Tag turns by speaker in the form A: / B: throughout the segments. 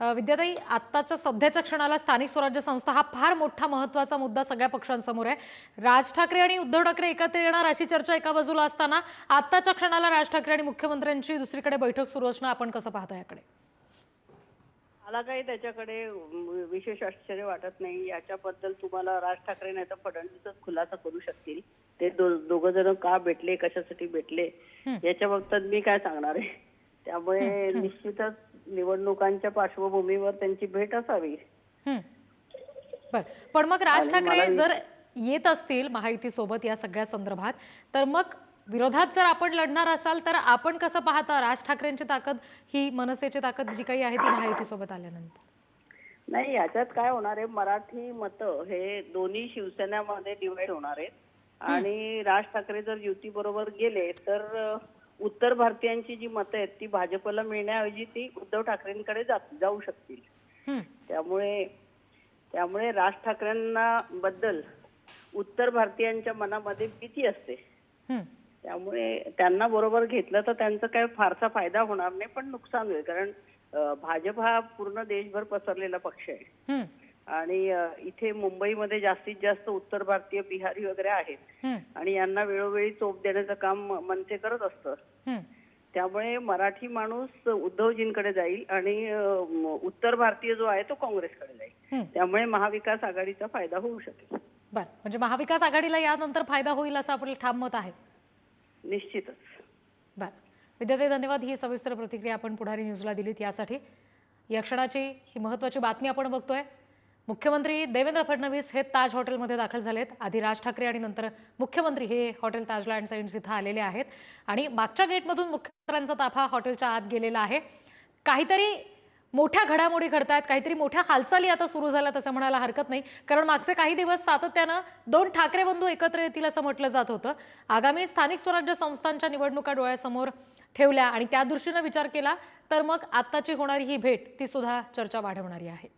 A: विद्याताई, आत्ताच्या सध्याच्या क्षणाला स्थानिक स्वराज्य संस्था हा फार मोठा महत्त्वाचा मुद्दा सगळ्या पक्षांसमोर आहे। राज ठाकरे आणि उद्धव ठाकरे एकत्र येणार अशी चर्चा एका बाजूला असताना आत्ताच्या क्षणाला राज ठाकरे आणि मुख्यमंत्र्यांची दुसरीकडे बैठक सुरू असणं आपण कसं पाहता याकडे?
B: मला काही त्याच्याकडे विशेष आश्चर्य वाटत नाही। याच्याबद्दल तुम्हाला राज ठाकरे नाही तर फडणवीसच खुलासा करू शकतील। ते दोघं जण का भेटले, कशासाठी भेटले याच्या बाबतीत मी काय सांगणार आहे। त्यामुळे निश्चितच निवडणुकांच्या पार्श्वभूमीवर त्यांची भेट असावी।
A: पण मग राज ठाकरे जर येत असतील महायुती सोबत या सगळ्या संदर्भात, तर मग विरोधात जर आपण लढणार असाल तर आपण कसं पाहता राज ठाकरेंची ताकद, ही मनसेची ताकद जी काही आहे ती महायुती सोबत आल्यानंतर?
B: नाही, याच्यात काय होणार आहे, मराठी मतं हे दोन्ही शिवसेनेमध्ये डिवाइड होणार आहेत आणि राज ठाकरे जर युती बरोबर गेले तर उत्तर भारतीयांची जी मतं आहेत ती भाजपला मिळण्याऐवजी ती उद्धव ठाकरेंकडे जाऊ शकतील। त्यामुळे राज ठाकरेंना बद्दल उत्तर भारतीयांच्या मनामध्ये भीती असते। त्यामुळे त्यांना बरोबर घेतलं तर त्यांचा काय फारसा फायदा होणार नाही, पण नुकसान होईल। कारण भाजप हा पूर्ण देशभर पसरलेला पक्ष आहे आणि इथे मुंबईमध्ये जास्तीत जास्त उत्तर भारतीय, बिहारी वगैरे आहेत आणि यांना वेळोवेळी चोप देण्याचं काम मनसे करत असतं। त्यामुळे मराठी माणूस उद्धवजींकडे जाईल आणि उत्तर भारतीय जो आहे तो काँग्रेसकडे जाईल। त्यामुळे महाविकास आघाडीचा फायदा होऊ शकेल।
A: बरं, म्हणजे महाविकास आघाडीला यानंतर फायदा होईल असं आपलं ठाम मत आहे?
B: निश्चितच।
A: बरं विद्याताई, धन्यवाद। ही सविस्तर प्रतिक्रिया आपण पुढारी न्यूजला दिलीत यासाठी। या क्षणाची ही महत्त्वाची बातमी आपण बघतोय। मुख्यमंत्री देवेंद्र फडणवीस हे ताज हॉटेलमध्ये दाखल झालेत। आधी राज ठाकरे आणि नंतर मुख्यमंत्री हे हॉटेल ताजला अँड साइंड्स इथं आलेले आहेत आणि मागच्या गेटमधून मुख्यमंत्र्यांचा ताफा हॉटेलच्या आत गेलेला आहे। काहीतरी मोठ्या घडामोडी घडतायत, काहीतरी मोठ्या हालचाली आता सुरू झाल्यात असं म्हणायला हरकत नाही, कारण मागचे काही दिवस सातत्यानं दोन ठाकरे बंधू एकत्र येतील असं म्हटलं जात होतं। आगामी स्थानिक स्वराज्य संस्थांच्या निवडणुका डोळ्यासमोर ठेवल्या आणि त्या दृष्टीने विचार केला तर मग आत्ताची होणारी ही भेट ती सुद्धा चर्चा वाढवणारी आहे।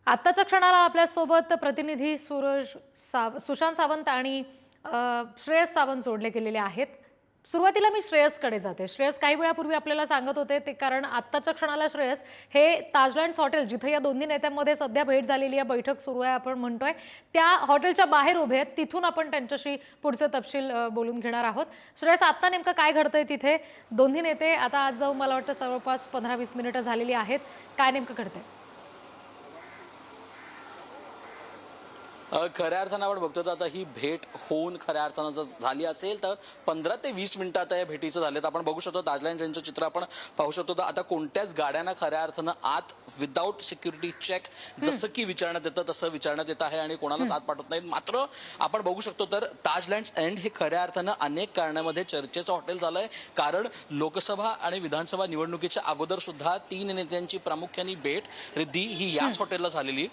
A: आत्ताच्या क्षणाला आपल्यासोबत प्रतिनिधी सुशांत सावंत आणि श्रेयस सावंत जोडले गेलेले आहेत। सुरुवातीला मी श्रेयसकडे जाते। श्रेयस, काही वेळापूर्वी आपल्याला सांगत होते ते, कारण आत्ताच्या क्षणाला श्रेयस हे ताजलँड्स हॉटेल, जिथे या दोन्ही नेत्यांमध्ये सध्या भेट झालेली आहे, बैठक सुरू आहे आपण म्हणतोय, त्या हॉटेलच्या बाहेर उभे आहेत। तिथून आपण त्यांच्याशी पुढचे तपशील बोलून घेणार आहोत। श्रेयस, आत्ता नेमकं काय घडतंय तिथे? दोन्ही नेते आता आज जाऊन मला वाटतं जवळपास 15-20 मिनिटं झालेली आहेत। काय नेमकं घडतंय?
C: खऱ्या अर्थानं आपण बघतो तर आता ही भेट होऊन खऱ्या अर्थानं जर झाली असेल तर 15 ते 20 मिनिटात या भेटीचं झालेत। आपण बघू शकतो ताजलँड यांचं चित्र आपण पाहू शकतो। तर आता कोणत्याच गाड्यांना खऱ्या अर्थानं आत विदाऊट सिक्युरिटी चेक जसं की विचारण्यात येतं तसं विचारण्यात येत आहे आणि कोणालाच आत पाठवत नाहीत। मात्र आपण बघू शकतो तर ताजलँड्स एंड हे खऱ्या अर्थानं अनेक कारणामध्ये चर्चेचं हॉटेल झालंय, कारण लोकसभा आणि विधानसभा निवडणुकीच्या अगोदर सुद्धा तीन नेत्यांची प्रामुख्याने भेट रिद्धी ही याच हॉटेलला झालेली।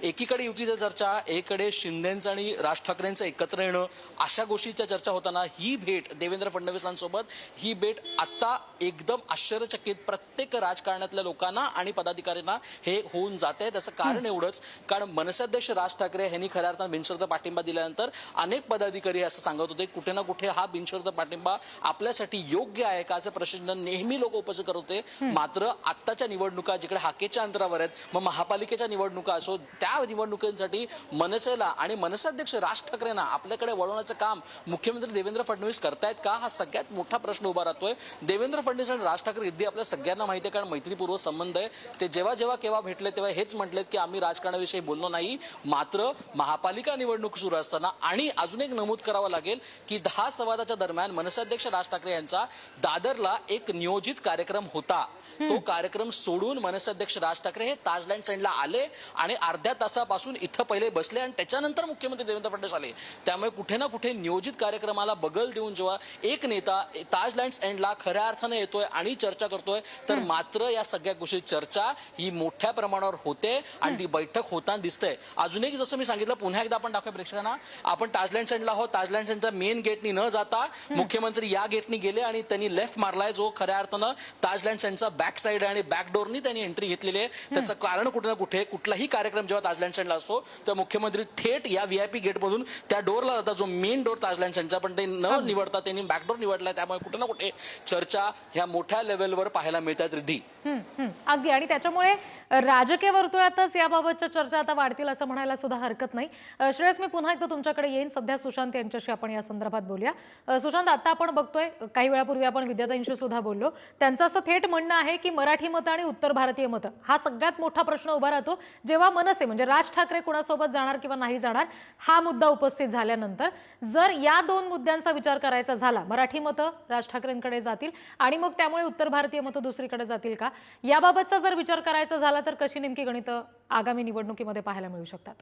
C: एकीकडे युतीची चर्चा, एकीकडे शिंदेंचं आणि राज ठाकरेंचं एकत्र येणं, अशा गोष्टीच्या चर्चा होताना ही भेट देवेंद्र फडणवीसांसोबत ही भेट आता एकदम आश्चर्यचकित प्रत्येक राजकारणातल्या लोकांना आणि पदाधिकाऱ्यांना हे होऊन जाते। त्याचं कारण एवढंच, कारण मनसेअध्यक्ष राज ठाकरे यांनी खऱ्या अर्थानं बिनशर्त पाठिंबा दिल्यानंतर अनेक पदाधिकारी असं सांगत होते कुठे ना कुठे हा बिनशर्त पाठिंबा आपल्यासाठी योग्य आहे का, असे प्रश्न नेहमी लोक उपस्थित करत होते। मात्र आत्ताच्या निवडणुका जिकडे हाकेच्या अंतरावर आहेत, मग महापालिकेच्या निवडणुका असो, त्या निवडणुकांसाठी मनसेला आणि मनसेअध्यक्ष राज ठाकरेंना आपल्याकडे वळवण्याचं काम मुख्यमंत्री देवेंद्र फडणवीस करतायत का, हा सगळ्यात मोठा प्रश्न उभा राहतोय। देवेंद्र फडणवीस आणि राज ठाकरे रिद्धी आपल्या सगळ्यांना माहिती आहे, कारण मैत्रीपूर्व संबंध आहे। ते जेव्हा केव्हा भेटले तेव्हा हेच म्हटलेत की आम्ही राजकारणाविषयी बोललो नाही। मात्र महापालिका निवडणूक सुरू असताना आणि अजून एक नमूद करावं लागेल की 10:15 दरम्यान मनसेअध्यक्ष राज ठाकरे यांचा दादरला एक नियोजित कार्यक्रम होता। तो कार्यक्रम सोडून मनसेअध्यक्ष राज ठाकरे हे ताजलँड एंडला आले आणि अर्ध्या तासापासून इथं पहिले बसले आणि त्याच्यानंतर मुख्यमंत्री देवेंद्र फडणवीस आले। त्यामुळे कुठे ना कुठे नियोजित कार्यक्रमाला बगल देऊन जेव्हा एक नेता ताजलँड्स एंडला खऱ्या अर्थाने येतोय आणि चर्चा करतोय, तर मात्र या सगळ्या गोष्टी चर्चा ही मोठ्या प्रमाणावर होते आणि ती बैठक होताना दिसते। अजून एक जसं मी सांगितलं, पुन्हा एकदा आपण दाखवूया प्रेक्षकांना, आपण ताजलँड्स एंडला आहोत। ताजलँड्स एंडच्या मेन गेटनी न जाता मुख्यमंत्री या गेटनी गेले आणि त्यांनी लेफ्ट मारलाय, जो खऱ्या अर्थानं ताजलँड्स एंडचा बॅक साइड आणि बॅक डोरनी त्यांनी एंट्री घेतलेली आहे। त्याचं कारण कुठे ना कुठे कुठलाही कार्यक्रम जेव्हा ताजलँड्स एंडला असतो तर मुख्यमंत्री थेट या VIP गेटमधून त्या डोरला जातात, जो मेन डोर ताजलँड सेंटरचा, पण ते न निवडता त्यांनी बॅकडोर निवडलाय. त्यामुळे कुठे ना कुठे चर्चा ह्या मोठ्या लेवलवर पाहायला मिळतात. रिद्धी,
A: अगदी, आणि त्याच्यामुळे राजकीय वर्तुळातच याबाबतच्या चर्चा आता वाढतील असं म्हणायला सुद्धा हरकत नाही. श्रेयस, मी पुन्हा एकदा तुमच्याकडे येईन. सध्या सुशांत यांच्याशी आपण या संदर्भात बोलूया. सुशांत, आता आपण बघतोय, काही वेळापूर्वी आपण विद्याताईंशी सुद्धा बोललो, त्यांचं असं थेट म्हणणं आहे की मराठी मतं आणि उत्तर भारतीय मतं हा सगळ्यात मोठा प्रश्न उभा राहतो जेव्हा मनसे म्हणजे राज ठाकरे कुणासोबत जाणार किंवा नाही जाणार हा मुद्दा उपस्थित झाल्यानंतर. जर या दोन मुद्द्यांचा विचार करायचा झाला, मराठी मतं राज ठाकरेंकडे जातील आणि मग त्यामुळे उत्तर भारतीय मतं दुसरीकडे जातील का, याबाबतचा जर विचार करायचा झाला तर कशी नेमकी गणितं आगामी निवडणुकीमध्ये पाहायला मिळू शकतात?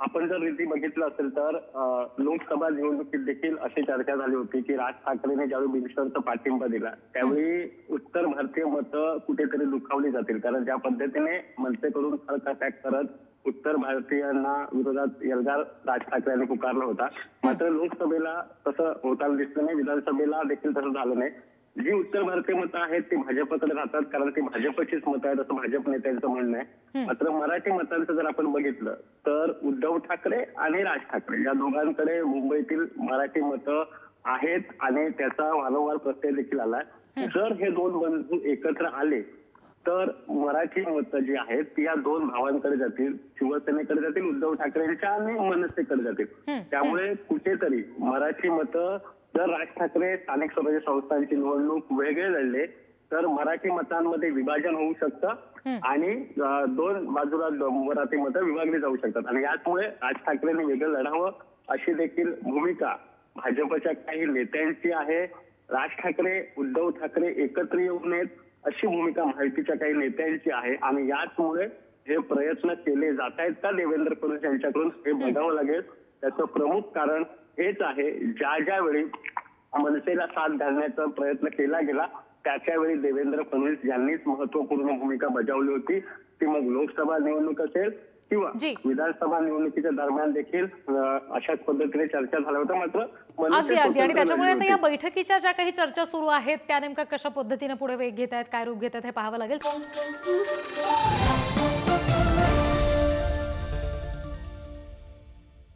D: आपण जर रीती बघितलं असेल तर लोकसभा निवडणुकीत देखील अशी चर्चा झाली होती की राज ठाकरेंनी ज्यावेळी बिनशर्त पाठिंबा दिला त्यावेळी उत्तर भारतीय मतं कुठेतरी दुखावली जातील, कारण ज्या पद्धतीने मनसेकडून खर्च अटॅक करत उत्तर भारतीयांना विरोधात एल्गार राज ठाकरे यांनी पुकारला होता. मात्र लोकसभेला तसं होताना दिसलं नाही, विधानसभेला देखील तसं झालं नाही. जी उत्तर भारतीय मतं आहेत ती भाजपकडे राहतात, कारण ती भाजपचीच मतं आहेत असं भाजप नेत्यांचं म्हणणं आहे. मात्र मराठी मतांचं जर आपण बघितलं तर उद्धव ठाकरे आणि राज ठाकरे या दोघांकडे मुंबईतील मराठी मतं आहेत आणि त्याचा वारंवार प्रत्यय देखील आलाय. जर हे दोन बंधू एकत्र आले तर मराठी मतं जी आहेत ती या दोन भावांकडे जातील, शिवसेनेकडे जातील, उद्धव ठाकरेंच्या आणि मनसेकडे जातील. त्यामुळे कुठेतरी मराठी मतं, जर राज ठाकरे स्थानिक स्वराज्य संस्थांची निवडणूक वेगळे लढले तर मराठी मतांमध्ये विभाजन होऊ शकतं आणि दोन बाजूला मराठी मतं विभागली जाऊ शकतात. आणि यामुळे राज ठाकरेंनी वेगळं लढावं अशी देखील भूमिका भाजपच्या काही नेत्यांची आहे. राज ठाकरे, उद्धव ठाकरे एकत्र येऊ नयेत अशी भूमिका महायुतीच्या काही नेत्यांची आहे. आणि याचमुळे हे प्रयत्न केले जात आहेत का देवेंद्र फडणवीस यांच्याकडून हे बघावं लागेल. त्याचं प्रमुख कारण हेच आहे, ज्या वेळी मनसेला साथ घालण्याचा प्रयत्न केला गेला त्यावेळी देवेंद्र फडणवीस यांनीच महत्वपूर्ण भूमिका बजावली होती. ती मग लोकसभा निवडणूक असेल किंवा विधानसभा निवडणुकीच्या दरम्यान देखील अशाच पद्धतीने चर्चा झाल्या होत्या. मात्र
A: अगदी आणि त्याच्यामुळे आता या बैठकीच्या ज्या काही चर्चा सुरू आहेत त्या नेमक्या कशा पद्धतीने पुढे वेग घेत आहेत, काय रूप घेत आहेत हे पाहावं लागेल.